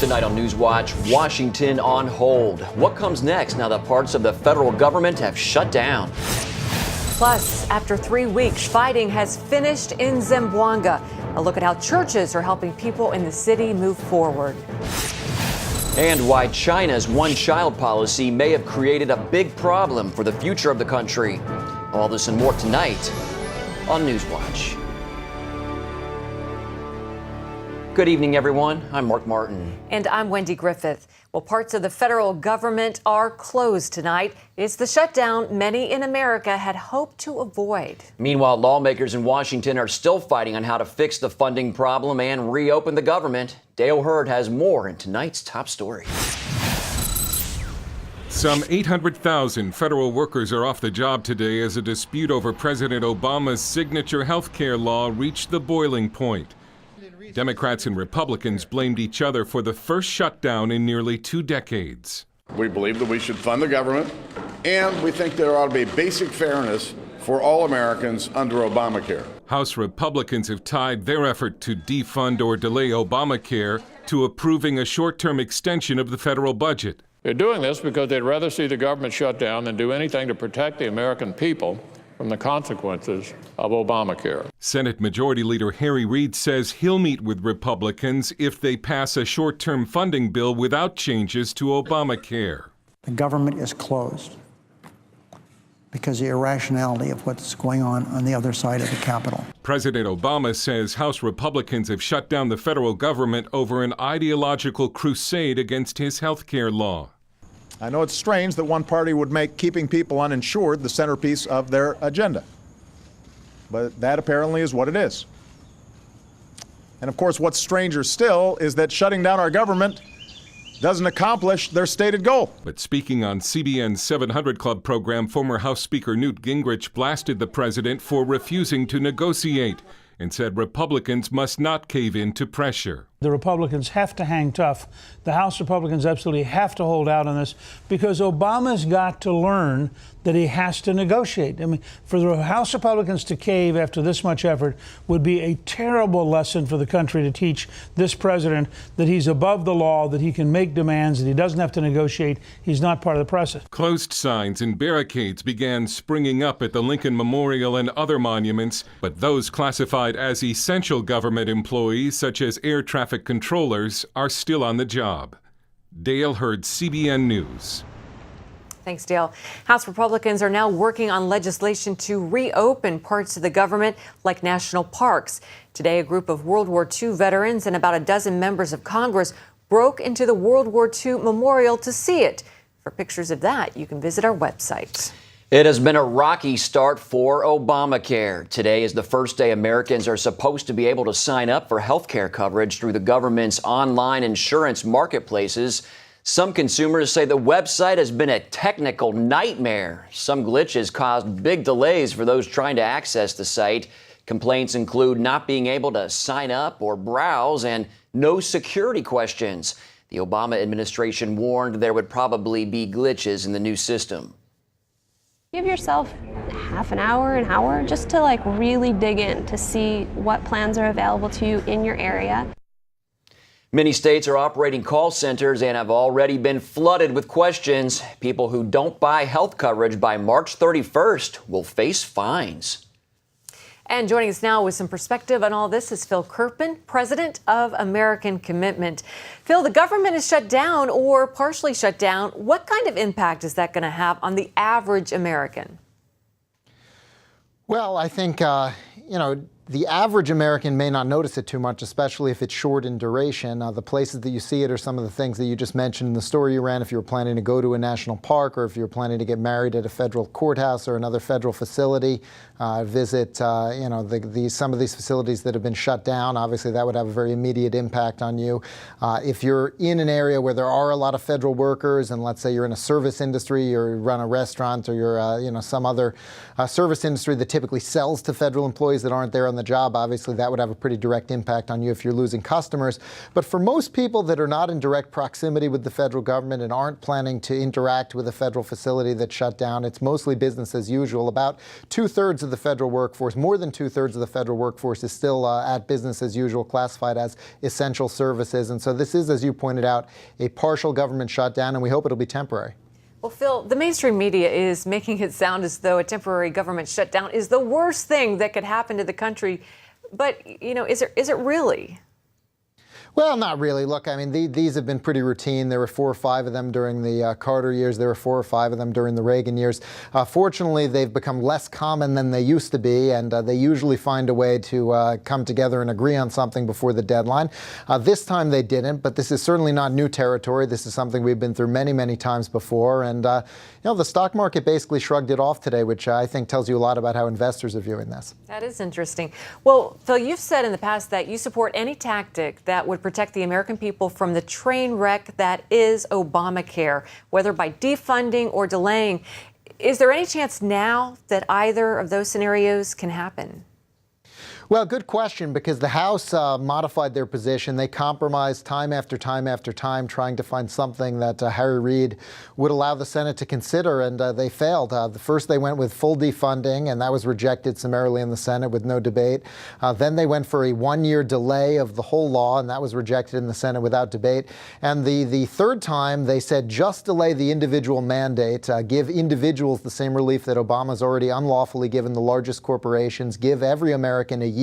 Tonight on NewsWatch, Washington on hold. What comes next now that parts of the federal government have shut down? Plus, after 3 weeks, fighting has finished in Zamboanga. A look at how churches are helping people in the city move forward. And why China's one-child policy may have created a big problem for the future of the country. All this and more tonight on NewsWatch. Good evening, everyone. I'm Mark Martin. And I'm Wendy Griffith. Well, parts of the federal government are closed tonight. It's the shutdown many in America had hoped to avoid. Meanwhile, lawmakers in Washington are still fighting on how to fix the funding problem and reopen the government. Dale Hurd has more in tonight's top story. Some 800,000 federal workers are off the job today as a dispute over President Obama's signature health care law reached the boiling point. Democrats and Republicans blamed each other for the first shutdown in nearly 2 decades. We believe that we should fund the government, and we think there ought to be basic fairness for all Americans under Obamacare. House Republicans have tied their effort to defund or delay Obamacare to approving a short-term extension of the federal budget. They're doing this because they'd rather see the government shut down than do anything to protect the American people from the consequences of Obamacare. Senate Majority Leader Harry Reid says he'll meet with Republicans if they pass a short-term funding bill without changes to Obamacare. The government is closed because of the irrationality of what's going on the other side of the Capitol. President Obama says House Republicans have shut down the federal government over an ideological crusade against his health care law. I know it's strange that one party would make keeping people uninsured the centerpiece of their agenda, but that apparently is what it is. And of course, what's stranger still is that shutting down our government doesn't accomplish their stated goal. But speaking on CBN's 700 Club program, former House Speaker Newt Gingrich blasted the president for refusing to negotiate and said Republicans must not cave in to pressure. The Republicans have to hang tough. The House Republicans absolutely have to hold out on this because Obama's got to learn that he has to negotiate. I mean, for the House Republicans to cave after this much effort would be a terrible lesson for the country to teach this president that he's above the law, that he can make demands, that he doesn't have to negotiate. He's not part of the process. Closed signs and barricades began springing up at the Lincoln Memorial and other monuments, but those classified as essential government employees, such as air traffic controllers, are still on the job. Dale Hurd, CBN News. Thanks, Dale. House Republicans are now working on legislation to reopen parts of the government like national parks. Today, a group of World War II veterans and about a dozen members of Congress broke into the World War II memorial to see it. For pictures of that, you can visit our website. It has been a rocky start for Obamacare. Today is the first day Americans are supposed to be able to sign up for health care coverage through the government's online insurance marketplaces. Some consumers say the website has been a technical nightmare. Some glitches caused big delays for those trying to access the site. Complaints include not being able to sign up or browse and no security questions. The Obama administration warned there would probably be glitches in the new system. Give yourself half an hour, just to really dig in to see what plans are available to you in your area. Many states are operating call centers and have already been flooded with questions. People who don't buy health coverage by March 31st will face fines. And joining us now with some perspective on all this is Phil Kerpen, president of American Commitment. Phil, the government is shut down or partially shut down. What kind of impact is that going to have on the average American? Well, I think, the average American may not notice it too much, especially if it's short in duration. The places that you see it are some of the things that you just mentioned in the story you ran. If you were planning to go to a national park, or if you're planning to get married at a federal courthouse or another federal facility, visit, some of these facilities that have been shut down. Obviously, that would have a very immediate impact on you. If you're in an area where there are a lot of federal workers, and let's say you're in a service industry, or you run a restaurant, or you're, some other service industry that typically sells to federal employees that aren't there on the job, obviously that would have a pretty direct impact on you if you're losing customers. But for most people that are not in direct proximity with the federal government and aren't planning to interact with a federal facility that's shut down, it's mostly business as usual. About 2/3 of the federal workforce, more than 2/3 of the federal workforce is still at business as usual, classified as essential services. And so this is, as you pointed out, a partial government shutdown, and we hope it'll be temporary. Well, Phil, the mainstream media is making it sound as though a temporary government shutdown is the worst thing that could happen to the country. But, is it really? Well, not really. Look, I mean, these have been pretty routine. There were 4 or 5 of them during the Carter years. There were 4 or 5 of them during the Reagan years. Fortunately, they've become less common than they used to be, and they usually find a way to come together and agree on something before the deadline. This time they didn't, but this is certainly not new territory. This is something we've been through many, many times before. And, the stock market basically shrugged it off today, which I think tells you a lot about how investors are viewing this. That is interesting. Well, Phil, you've said in the past that you support any tactic that would protect the American people from the train wreck that is Obamacare, whether by defunding or delaying. Is there any chance now that either of those scenarios can happen? Well, good question, because the House modified their position. They compromised time after time after time, trying to find something that Harry Reid would allow the Senate to consider, and they failed. First, they went with full defunding, and that was rejected summarily in the Senate with no debate. Then they went for a 1-year delay of the whole law, and that was rejected in the Senate without debate. And the third time, they said just delay the individual mandate, give individuals the same relief that Obama's already unlawfully given the largest corporations, give every American a year.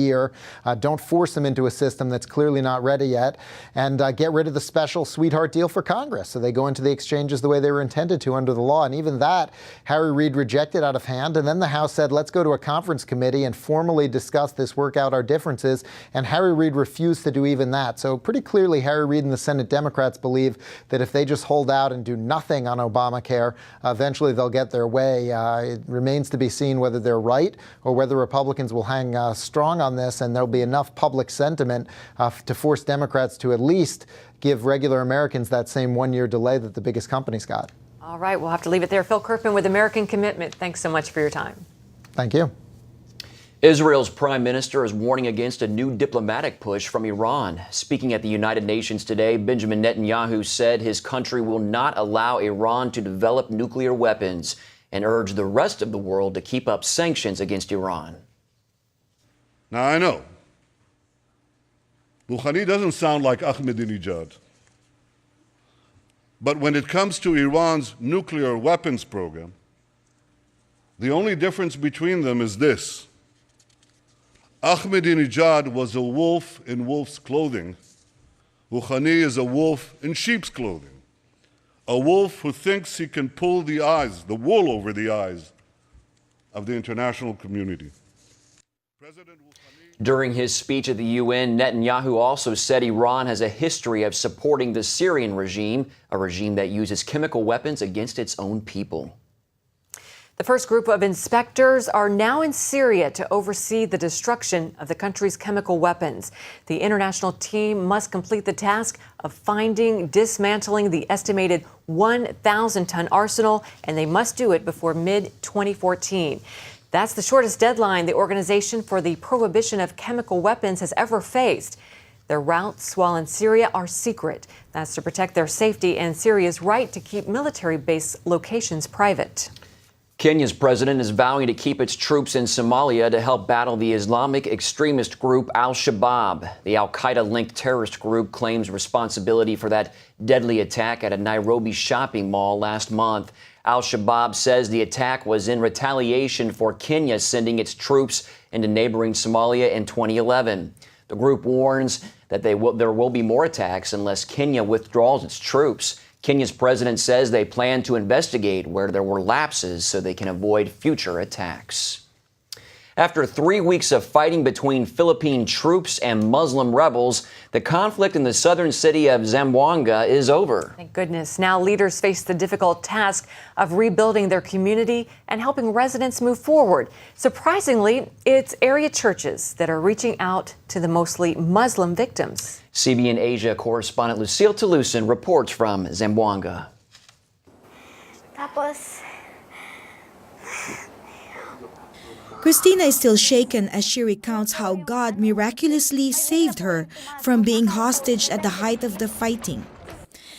Don't force them into a system that's clearly not ready yet, and get rid of the special sweetheart deal for Congress. So they go into the exchanges the way they were intended to under the law. And even that, Harry Reid rejected out of hand. And then the House said, let's go to a conference committee and formally discuss this, work out our differences. And Harry Reid refused to do even that. So pretty clearly, Harry Reid and the Senate Democrats believe that if they just hold out and do nothing on Obamacare, eventually they'll get their way. It remains to be seen whether they're right or whether Republicans will hang strong on this, and there'll be enough public sentiment to force Democrats to at least give regular Americans that same 1-year delay that the biggest companies got. All right, we'll have to leave it there. Phil Kerpen with American Commitment. Thanks so much for your time. Thank you. Israel's prime minister is warning against a new diplomatic push from Iran. Speaking at the United Nations today, Benjamin Netanyahu said his country will not allow Iran to develop nuclear weapons and urged the rest of the world to keep up sanctions against Iran. Now, I know Rouhani doesn't sound like Ahmadinejad. But when it comes to Iran's nuclear weapons program, the only difference between them is this. Ahmadinejad was a wolf in wolf's clothing. Rouhani is a wolf in sheep's clothing. A wolf who thinks he can pull the wool over the eyes of the international community. During his speech at the UN, Netanyahu also said Iran has a history of supporting the Syrian regime, a regime that uses chemical weapons against its own people. The first group of inspectors are now in Syria to oversee the destruction of the country's chemical weapons. The international team must complete the task of finding, dismantling the estimated 1,000-ton arsenal, and they must do it before mid-2014. That's the shortest deadline the Organization for the Prohibition of Chemical Weapons has ever faced. Their routes while in Syria are secret. That's to protect their safety and Syria's right to keep military base locations private. Kenya's president is vowing to keep its troops in Somalia to help battle the Islamic extremist group Al-Shabaab. The Al-Qaeda-linked terrorist group claims responsibility for that deadly attack at a Nairobi shopping mall last month. Al-Shabaab says the attack was in retaliation for Kenya sending its troops into neighboring Somalia in 2011. The group warns that there will be more attacks unless Kenya withdraws its troops. Kenya's president says they plan to investigate where there were lapses so they can avoid future attacks. After 3 weeks of fighting between Philippine troops and Muslim rebels, the conflict in the southern city of Zamboanga is over. Thank goodness. Now leaders face the difficult task of rebuilding their community and helping residents move forward. Surprisingly, it's area churches that are reaching out to the mostly Muslim victims. CBN Asia correspondent Lucille Toulousan reports from Zamboanga. Christina is still shaken as she recounts how God miraculously saved her from being hostage at the height of the fighting.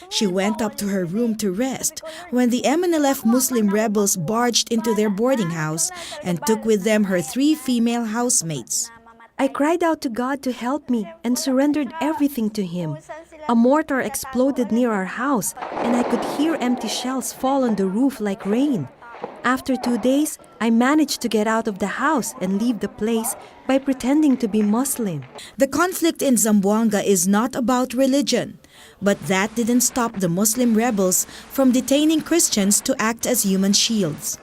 She went up to her room to rest when the MNLF Muslim rebels barged into their boarding house and took with them her 3 female housemates. I cried out to God to help me and surrendered everything to Him. A mortar exploded near our house, and I could hear empty shells fall on the roof like rain. After 2 days, I managed to get out of the house and leave the place by pretending to be Muslim. The conflict in Zamboanga is not about religion, but that didn't stop the Muslim rebels from detaining Christians to act as human shields.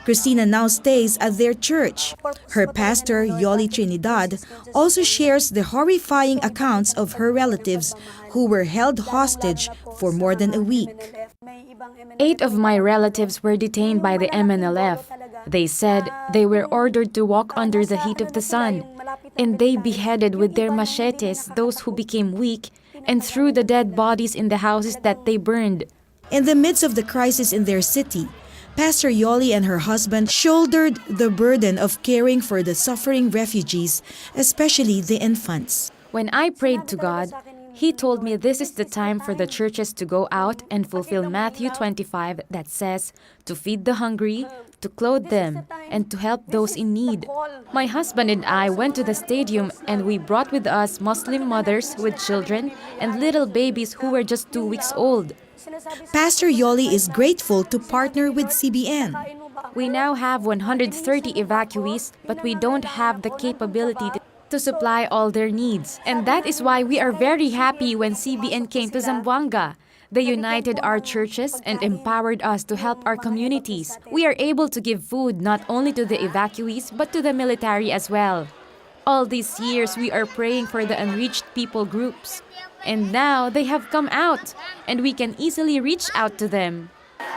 Christina now stays at their church. Her pastor, Yoli Trinidad, also shares the horrifying accounts of her relatives who were held hostage for more than a week. 8 of my relatives were detained by the MNLF. They said they were ordered to walk under the heat of the sun, and they beheaded with their machetes those who became weak and threw the dead bodies in the houses that they burned. In the midst of the crisis in their city, Pastor Yoli and her husband shouldered the burden of caring for the suffering refugees, especially the infants. When I prayed to God, He told me this is the time for the churches to go out and fulfill Matthew 25 that says, to feed the hungry, to clothe them, and to help those in need. My husband and I went to the stadium and we brought with us Muslim mothers with children and little babies who were just 2 weeks old. Pastor Yoli is grateful to partner with CBN. We now have 130 evacuees, but we don't have the capability to supply all their needs. And that is why we are very happy when CBN came to Zamboanga. They united our churches and empowered us to help our communities. We are able to give food not only to the evacuees, but to the military as well. All these years, we are praying for the unreached people groups. And now they have come out, and we can easily reach out to them.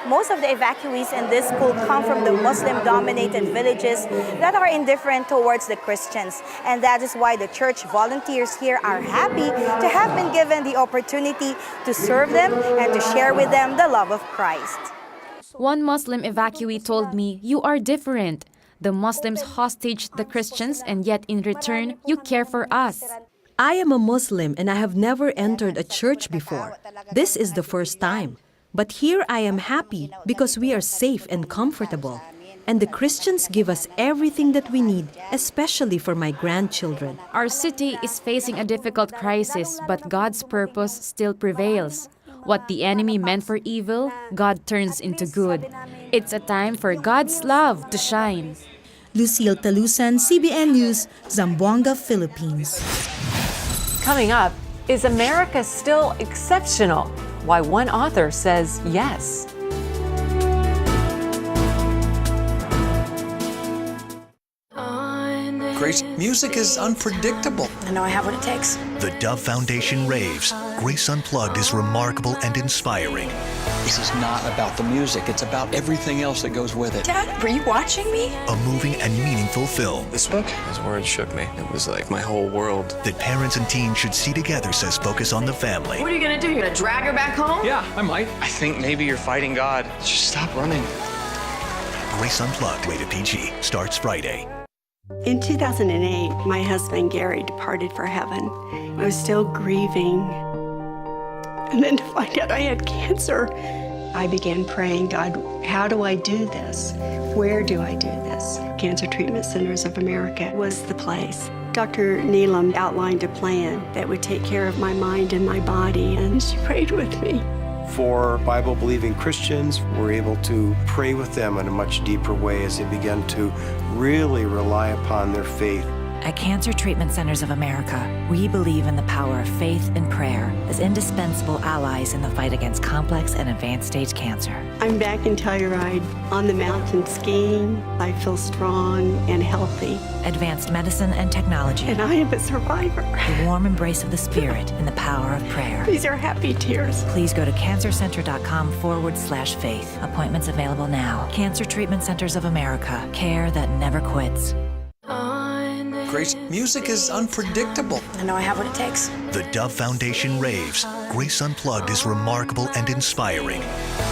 Most of the evacuees in this school come from the Muslim-dominated villages that are indifferent towards the Christians. And that is why the church volunteers here are happy to have been given the opportunity to serve them and to share with them the love of Christ. One Muslim evacuee told me, "You are different. The Muslims hostage the Christians, and yet in return, you care for us." I am a Muslim and I have never entered a church before. This is the first time. But here I am happy because we are safe and comfortable. And the Christians give us everything that we need, especially for my grandchildren. Our city is facing a difficult crisis, but God's purpose still prevails. What the enemy meant for evil, God turns into good. It's a time for God's love to shine. Lucille Talusan, CBN News, Zamboanga, Philippines. Coming up, is America still exceptional? Why one author says yes. Grace, music is unpredictable. I know I have what it takes. The Dove Foundation raves. Grace Unplugged is remarkable and inspiring. This is not about the music. It's about everything else that goes with it. Dad, were you watching me? A moving and meaningful film. This book, his words shook me. It was like my whole world. That parents and teens should see together, says Focus on the Family. What are you going to do? You're going to drag her back home? Yeah, I might. I think maybe you're fighting God. Just stop running. Grace Unplugged, rated PG, starts Friday. In 2008, my husband Gary departed for heaven. I was still grieving. And then to find out I had cancer, I began praying, God, how do I do this? Where do I do this? Cancer Treatment Centers of America was the place. Dr. Neelam outlined a plan that would take care of my mind and my body, and she prayed with me. For Bible-believing Christians, we're able to pray with them in a much deeper way as they begin to really rely upon their faith. At Cancer Treatment Centers of America, we believe in the power of faith and prayer as indispensable allies in the fight against complex and advanced stage cancer. I'm back in Telluride on the mountain skiing. I feel strong and healthy. Advanced medicine and technology. And I am a survivor. The warm embrace of the Spirit and the power of prayer. These are happy tears. Please go to cancercenter.com/faith. Appointments available now. Cancer Treatment Centers of America. Care that never quits. Grace, music is unpredictable. I know I have what it takes. The Dove Foundation raves. Grace Unplugged is remarkable and inspiring.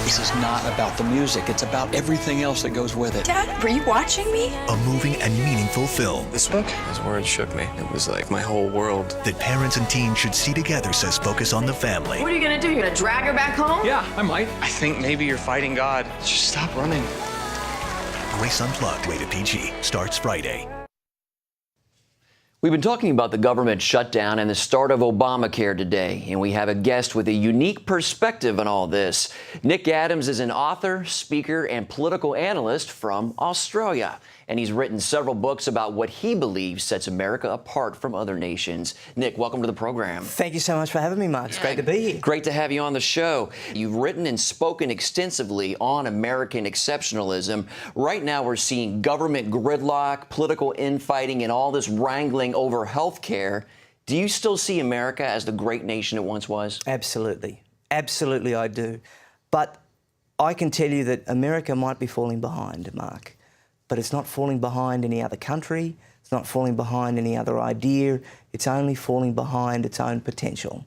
This is not about the music. It's about everything else that goes with it. Dad, were you watching me? A moving and meaningful film This book, his words shook me. It was like my whole world. that parents and teens should see together, says Focus on the Family. What are you gonna do? You're gonna drag her back home? Yeah, I might. I think maybe you're fighting God. Just stop running. Grace Unplugged, rated PG, starts Friday. We've been talking about the government shutdown and the start of Obamacare today, and we have a guest with a unique perspective on all this. Nick Adams is an author, speaker, and political analyst from Australia, and he's written several books about what he believes sets America apart from other nations. Nick, welcome to the program. Thank you so much for having me, Mark. It's great to be here. Great to have you on the show. You've written and spoken extensively on American exceptionalism. Right now, we're seeing government gridlock, political infighting, and all this wrangling over health care. Do you still see America as the great nation it once was? Absolutely. Absolutely, I do. But I can tell you that America might be falling behind, Mark. But it's not falling behind any other country. It's not falling behind any other idea. It's only falling behind its own potential.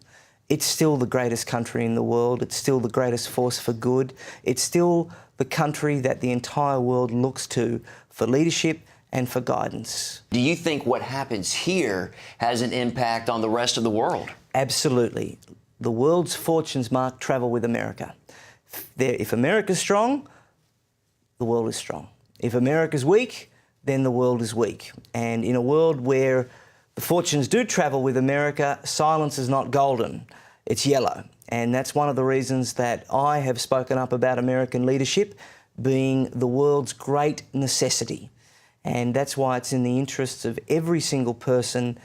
It's still the greatest country in the world. It's still the greatest force for good. It's still the country that the entire world looks to for leadership and for guidance. Do you think what happens here has an impact on the rest of the world? Absolutely. The world's fortunes, Mark, travel with America. If America's strong, the world is strong. If America's weak, then the world is weak. And in a world where the fortunes do travel with America, silence is not golden, it's yellow. And that's one of the reasons that I have spoken up about American leadership being the world's great necessity. And that's why it's in the interests of every single person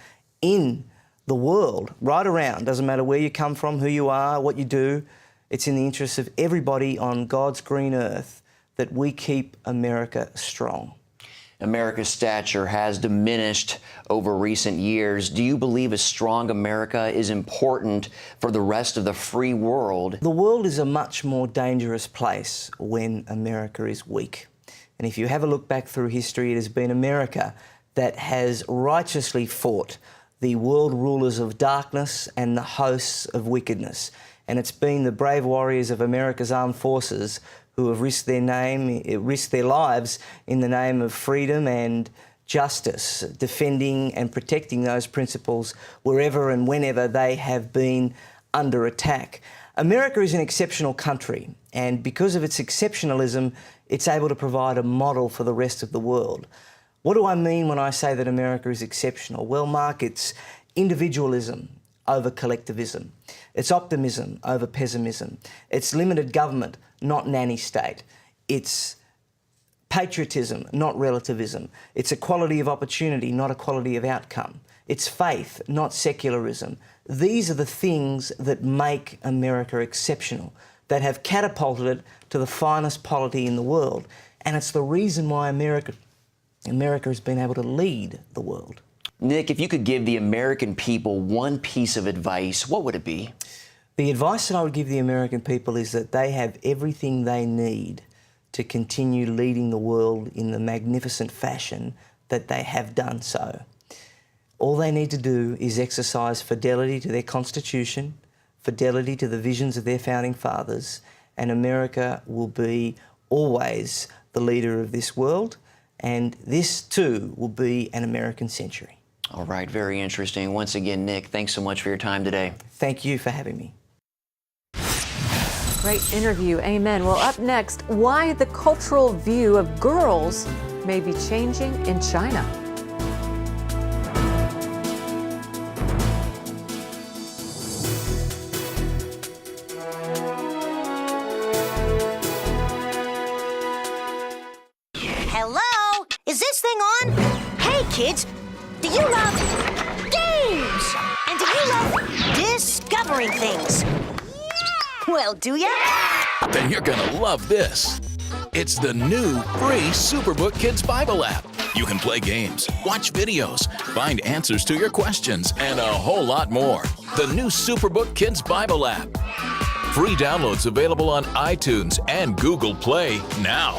in the world, right around, doesn't matter where you come from, who you are, what you do, it's in the interests of everybody on God's green earth that we keep America strong. America's stature has diminished over recent years. Do you believe a strong America is important for the rest of the free world? The world is a much more dangerous place when America is weak. And if you have a look back through history, it has been America that has righteously fought the world rulers of darkness and the hosts of wickedness. And it's been the brave warriors of America's armed forces who have risked their lives in the name of freedom and justice, defending and protecting those principles wherever and whenever they have been under attack. America is an exceptional country, and because of its exceptionalism, it's able to provide a model for the rest of the world. What do I mean when I say that America is exceptional? Well, Mark, it's individualism over collectivism. It's optimism over pessimism. It's limited government, not nanny state. It's patriotism, not relativism. It's equality of opportunity, not equality of outcome. It's faith, not secularism. These are the things that make America exceptional, that have catapulted it to the finest polity in the world. And it's the reason why America has been able to lead the world. Nick, if you could give the American people one piece of advice, what would it be? The advice that I would give the American people is that they have everything they need to continue leading the world in the magnificent fashion that they have done so. All they need to do is exercise fidelity to their Constitution, fidelity to the visions of their founding fathers, and America will be always the leader of this world, and this too will be an American century. All right, very interesting. Once again, Nick, thanks so much for your time today. Thank you for having me. Great interview. Amen. Well, up next, why the cultural view of girls may be changing in China. Hello? Is this thing on? Hey, kids, do you love games? And do you love discovering things? Well, do ya? Then you're gonna love this. It's the new free Superbook Kids Bible app. You can play games, watch videos, find answers to your questions, and a whole lot more. The new Superbook Kids Bible app. Free downloads available on iTunes and Google Play now.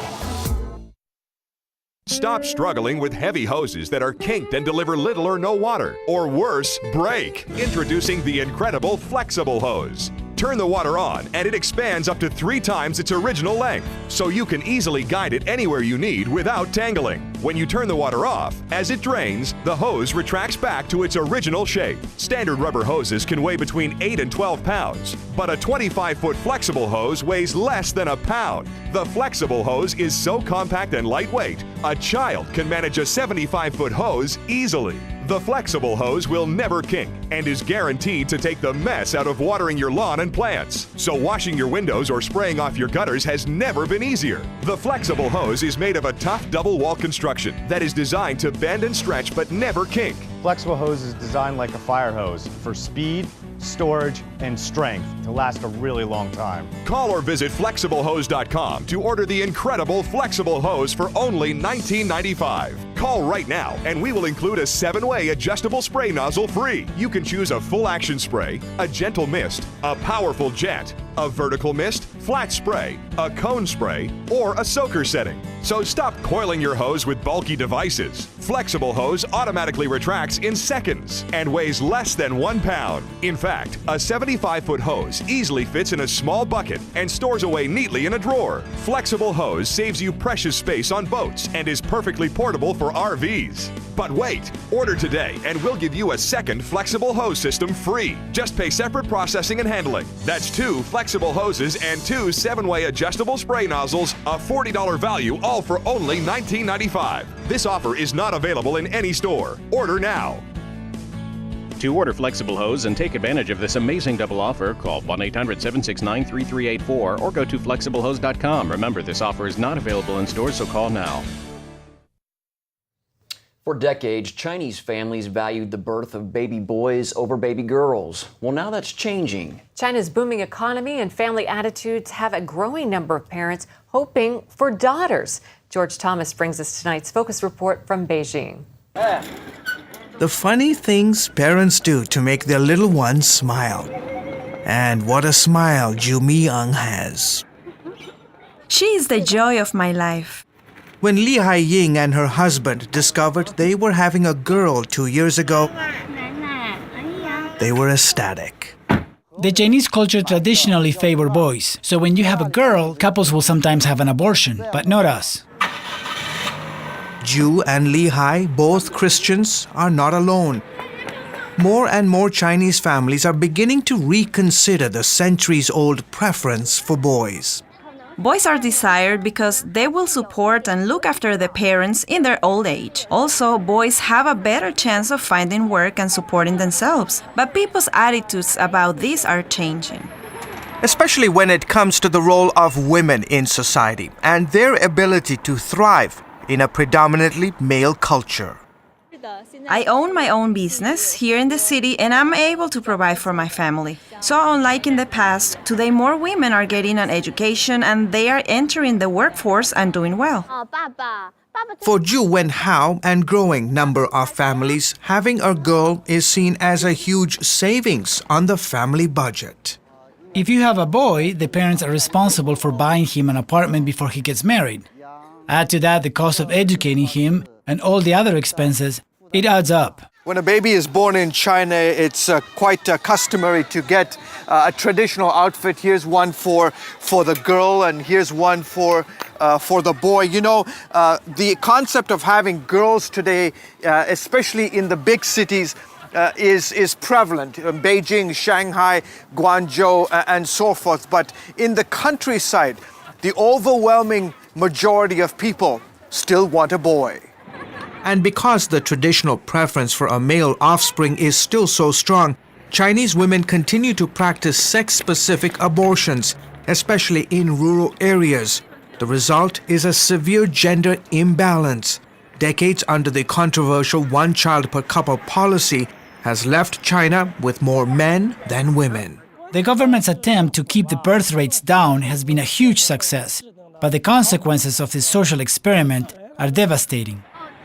Stop struggling with heavy hoses that are kinked and deliver little or no water, or worse, break. Introducing the incredible flexible hose. Turn the water on and it expands up to 3 times its original length, so you can easily guide it anywhere you need without tangling. When you turn the water off, as it drains, the hose retracts back to its original shape. Standard rubber hoses can weigh between 8 and 12 pounds, but a 25-foot flexible hose weighs less than a pound. The flexible hose is so compact and lightweight, a child can manage a 75-foot hose easily. The flexible hose will never kink and is guaranteed to take the mess out of watering your lawn and plants. So washing your windows or spraying off your gutters has never been easier. The flexible hose is made of a tough double wall construction that is designed to bend and stretch but never kink. Flexible hose is designed like a fire hose for speed, storage, and strength to last a really long time. Call or visit flexiblehose.com to order the incredible flexible hose for only $19.95. Call right now and we will include a 7-way adjustable spray nozzle free. You can choose a full action spray, a gentle mist, a powerful jet, a vertical mist, flat spray, a cone spray, or a soaker setting. So stop coiling your hose with bulky devices. Flexible hose automatically retracts in seconds and weighs less than 1 pound. In fact, a 75-foot hose easily fits in a small bucket and stores away neatly in a drawer. Flexible hose saves you precious space on boats and is perfectly portable for RVs. But wait, order today and we'll give you a second flexible hose system free. Just pay separate processing and handling. That's 2 flexible hoses and 2 7-way adjustable spray nozzles, a $40 value, all for only $19.95. This offer is not available in any store. Order now. To order flexible hose and take advantage of this amazing double offer, call 1-800-769-3384 or go to flexiblehose.com. Remember, this offer is not available in stores, so call now. For decades, Chinese families valued the birth of baby boys over baby girls. Well, now that's changing. China's booming economy and family attitudes have a growing number of parents hoping for daughters. George Thomas brings us tonight's Focus Report from Beijing. The funny things parents do to make their little ones smile. And what a smile Ju Mi-young has. She is the joy of my life. When Li Hai-ying and her husband discovered they were having a girl 2 years ago, they were ecstatic. The Chinese culture traditionally favor boys, so when you have a girl, couples will sometimes have an abortion, but not us. Ju and Li Hai, both Christians, are not alone. More and more Chinese families are beginning to reconsider the centuries-old preference for boys. Boys are desired because they will support and look after the parents in their old age. Also, boys have a better chance of finding work and supporting themselves. But people's attitudes about this are changing. Especially when it comes to the role of women in society and their ability to thrive in a predominantly male culture. I own my own business here in the city and I'm able to provide for my family. So unlike in the past, today more women are getting an education and they are entering the workforce and doing well. For Ju Wenhao and growing number of families, having a girl is seen as a huge savings on the family budget. If you have a boy, the parents are responsible for buying him an apartment before he gets married. Add to that the cost of educating him and all the other expenses, it adds up. When a baby is born in China, it's quite customary to get a traditional outfit. Here's one for the girl and here's one for the boy. You know, the concept of having girls today, especially in the big cities, is prevalent in Beijing, Shanghai, Guangzhou, and so forth. But in the countryside, the overwhelming majority of people still want a boy. And because the traditional preference for a male offspring is still so strong, Chinese women continue to practice sex-specific abortions, especially in rural areas. The result is a severe gender imbalance. Decades under the controversial one-child-per-couple policy has left China with more men than women. The government's attempt to keep the birth rates down has been a huge success, but the consequences of this social experiment are devastating.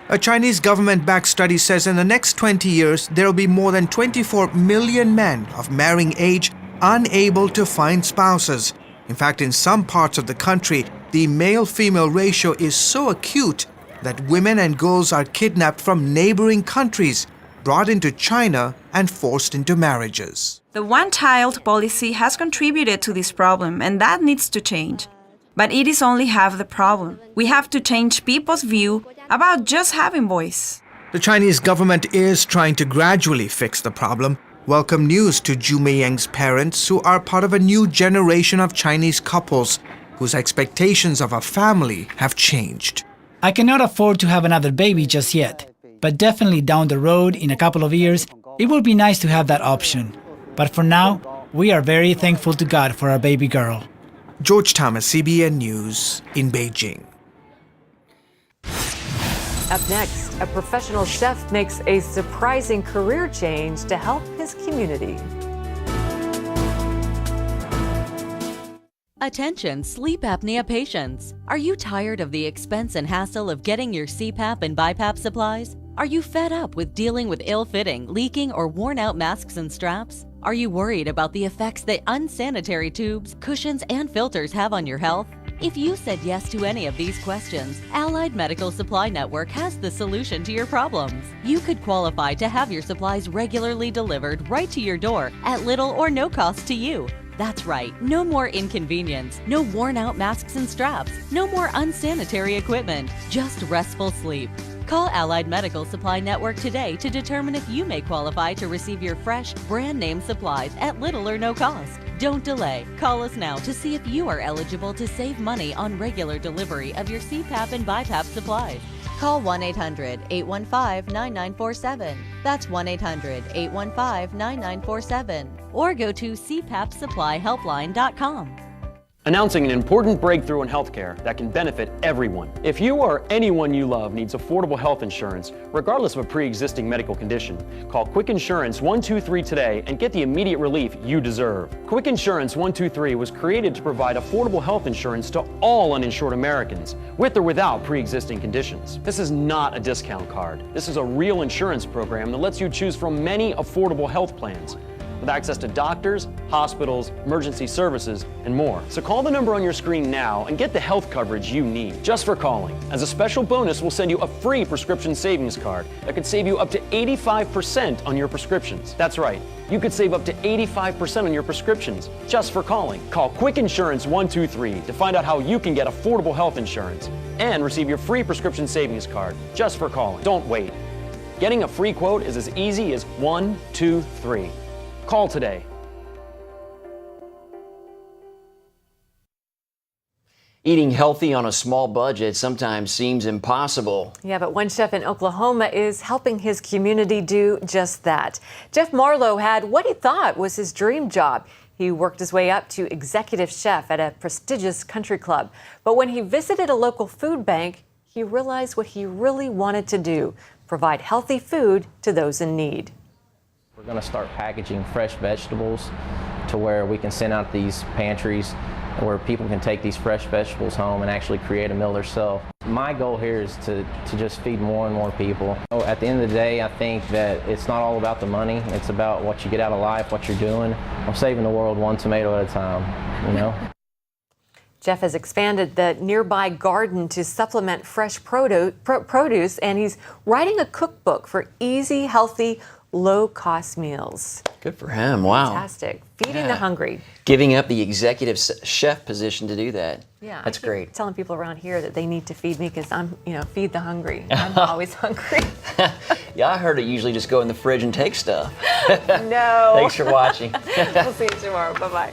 A Chinese government-backed study says in the next 20 years, there will be more than 24 million men of marrying age unable to find spouses. In fact, in some parts of the country, the male-female ratio is so acute that women and girls are kidnapped from neighboring countries, brought into China, and forced into marriages. The one-child policy has contributed to this problem, and that needs to change. But it is only half the problem. We have to change people's view about just having voice. The Chinese government is trying to gradually fix the problem. Welcome news to Zhu Meiyang's parents, who are part of a new generation of Chinese couples whose expectations of a family have changed. I cannot afford to have another baby just yet, but definitely down the road in a couple of years, it would be nice to have that option. But for now, we are very thankful to God for our baby girl. George Thomas, CBN News in Beijing. Up next, a professional chef makes a surprising career change to help his community. Attention sleep apnea patients. Are you tired of the expense and hassle of getting your CPAP and BiPAP supplies? Are you fed up with dealing with ill-fitting, leaking, or worn-out masks and straps? Are you worried about the effects that unsanitary tubes, cushions, and filters have on your health? If you said yes to any of these questions, Allied Medical Supply Network has the solution to your problems. You could qualify to have your supplies regularly delivered right to your door at little or no cost to you. That's right, no more inconvenience, no worn-out masks and straps, no more unsanitary equipment, just restful sleep. Call Allied Medical Supply Network today to determine if you may qualify to receive your fresh, brand-name supplies at little or no cost. Don't delay. Call us now to see if you are eligible to save money on regular delivery of your CPAP and BiPAP supplies. Call 1-800-815-9947. That's 1-800-815-9947. Or go to cpapsupplyhelpline.com. Announcing an important breakthrough in healthcare that can benefit everyone. If you or anyone you love needs affordable health insurance, regardless of a pre-existing medical condition, call Quick Insurance 123 today and get the immediate relief you deserve. Quick Insurance 123 was created to provide affordable health insurance to all uninsured Americans, with or without pre-existing conditions. This is not a discount card. This is a real insurance program that lets you choose from many affordable health plans, with access to doctors, hospitals, emergency services, and more. So call the number on your screen now and get the health coverage you need just for calling. As a special bonus, we'll send you a free prescription savings card that could save you up to 85% on your prescriptions. That's right, you could save up to 85% on your prescriptions just for calling. Call Quick Insurance 123 to find out how you can get affordable health insurance and receive your free prescription savings card just for calling. Don't wait. Getting a free quote is as easy as 1, 2, 3. Call today. Eating healthy on a small budget sometimes seems impossible. Yeah, but one chef in Oklahoma is helping his community do just that. Jeff Marlowe had what he thought was his dream job. He worked his way up to executive chef at a prestigious country club. But when he visited a local food bank, he realized what he really wanted to do: provide healthy food to those in need. We're going to start packaging fresh vegetables to where we can send out these pantries where people can take these fresh vegetables home and actually create a meal themselves. My goal here is to just feed more and more people. At the end of the day, I think that it's not all about the money. It's about what you get out of life, what you're doing. I'm saving the world one tomato at a time, you know? Jeff has expanded the nearby garden to supplement fresh produce, and he's writing a cookbook for easy, healthy, low-cost meals. Good for him. Wow. Fantastic. Feeding the hungry. Giving up the executive chef position to do that. Yeah, that's great. Telling people around here that they need to feed me because I'm, feed the hungry. I'm always hungry. Yeah, I heard it usually just go in the fridge and take stuff. No. Thanks for watching. We'll see you tomorrow. Bye-bye.